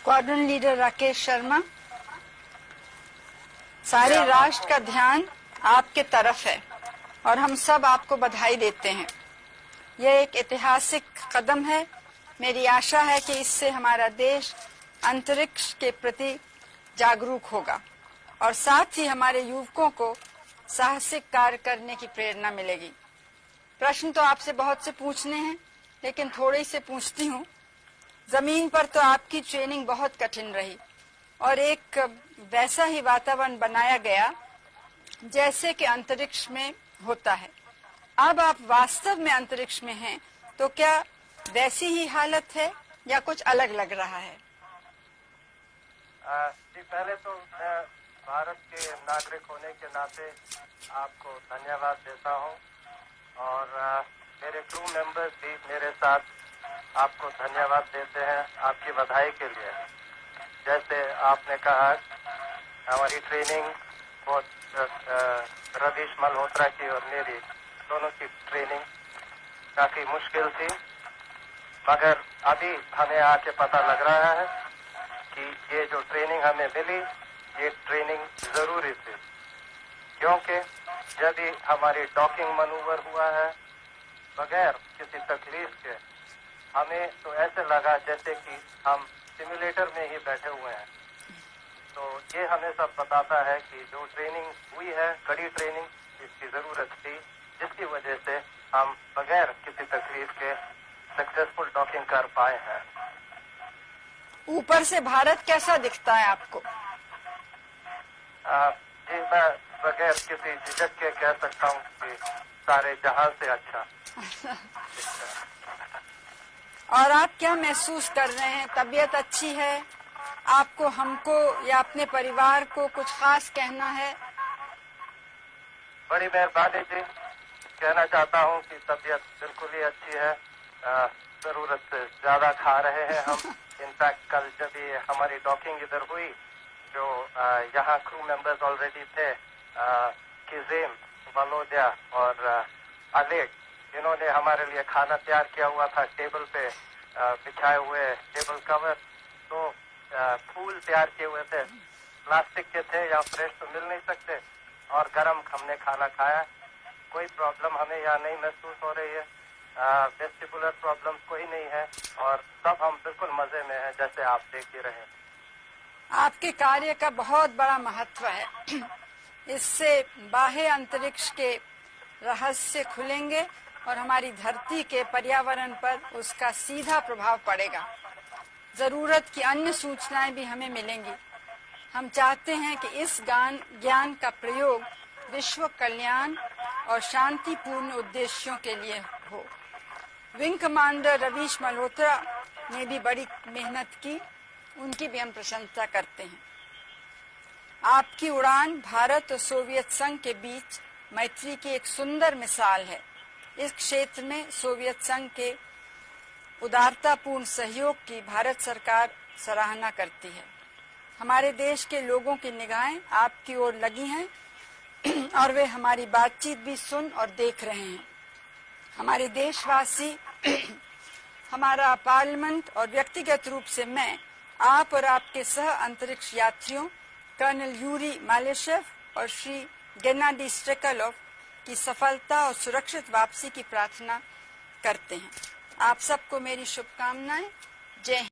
Squadron leader Rakesh Sharma, सारे राष्ट्र का ध्यान आपके तरफ है और हम सब आपको बधाई देते हैं। यह एक ऐतिहासिक कदम है। मेरी आशा है कि इससे हमारा देश अंतरिक्ष के प्रति जागरूक होगा और साथ ही हमारे युवकों को साहसिक कार्य करने की प्रेरणा मिलेगी। प्रश्न तो आपसे बहुत से पूछने हैं, लेकिन थोड़े से पूछती हूँ। जमीन पर तो आपकी ट्रेनिंग बहुत कठिन रही और एक वैसा ही वातावरण बनाया गया जैसे कि अंतरिक्ष में होता है। अब आप वास्तव में अंतरिक्ष में हैं, तो क्या वैसी ही हालत है या कुछ अलग लग रहा है? जी, पहले तो मैं भारत के नागरिक होने के नाते आपको धन्यवाद देता हूं और मेरे क्रू मेंबर्स भी मेरे साथ आपको धन्यवाद देते हैं आपकी बधाई के लिए। जैसे आपने कहा, हमारी ट्रेनिंग बहुत रवीश मल्होत्रा की और मेरी दोनों की ट्रेनिंग काफी मुश्किल थी, मगर अभी हमें आके पता लग रहा है कि ये जो ट्रेनिंग हमें मिली, ये ट्रेनिंग जरूरी थी, क्योंकि जब भी हमारी डॉकिंग मनूवर हुआ है बगैर किसी तकलीफ के, हमें तो ऐसे लगा जैसे कि हम सिमुलेटर में ही बैठे हुए हैं। तो ये हमें सब बताता है कि जो ट्रेनिंग हुई है, कड़ी ट्रेनिंग, इसकी जरूरत थी, जिसकी वजह से हम बगैर किसी तकलीफ के सक्सेसफुल डॉकिंग कर पाए हैं। ऊपर से भारत कैसा दिखता है आपको? जी, मैं बगैर किसी झिझक के कह सकता हूँ कि सारे जहां से अच्छा। और आप क्या महसूस कर रहे हैं? तबीयत अच्छी है? आपको, हमको या अपने परिवार को कुछ खास कहना है? बड़ी मेहरबानी जी। कहना चाहता हूँ कि तबीयत बिल्कुल ही अच्छी है। जरूरत से ज्यादा खा रहे हैं हम। इनफैक्ट कल जब ये हमारी डॉकिंग इधर हुई, जो यहाँ क्रू मेंबर्स ऑलरेडी थे, किजेम, वलोदिया और अलेट, इन्होंने हमारे लिए खाना तैयार किया हुआ था। टेबल पे बिछाए हुए टेबल कवर, तो फूल तैयार किए हुए थे, प्लास्टिक के थे, या फ्रेश तो मिल नहीं सकते, और गरम हमने खाना खाया। कोई प्रॉब्लम हमें यहाँ नहीं महसूस हो रही है। वेस्टिबुलर प्रॉब्लम कोई नहीं है और सब हम बिल्कुल मजे में हैं, जैसे आप देख ही रहे हैं। आपके कार्य का बहुत बड़ा महत्व है। इससे बाह्य अंतरिक्ष के रहस्य खुलेंगे और हमारी धरती के पर्यावरण पर उसका सीधा प्रभाव पड़ेगा। जरूरत की अन्य सूचनाएं भी हमें मिलेंगी। हम चाहते हैं कि इस ज्ञान का प्रयोग विश्व कल्याण और शांतिपूर्ण उद्देश्यों के लिए हो। विंग कमांडर रवीश मल्होत्रा ने भी बड़ी मेहनत की, उनकी भी हम प्रशंसा करते हैं। आपकी उड़ान भारत और सोवियत संघ के बीच मैत्री की एक सुंदर मिसाल है। इस क्षेत्र में सोवियत संघ के उदारतापूर्ण सहयोग की भारत सरकार सराहना करती है। हमारे देश के लोगों की निगाहें आपकी ओर लगी हैं और वे हमारी बातचीत भी सुन और देख रहे हैं। हमारे देशवासी, हमारा पार्लियामेंट और व्यक्तिगत रूप से मैं आप और आपके सह अंतरिक्ष यात्रियों कर्नल यूरी मालेशेव और श्री गेनाडी स्ट्रेकलोव की सफलता और सुरक्षित वापसी की प्रार्थना करते हैं। आप सबको मेरी शुभकामनाएं। जय हिंद।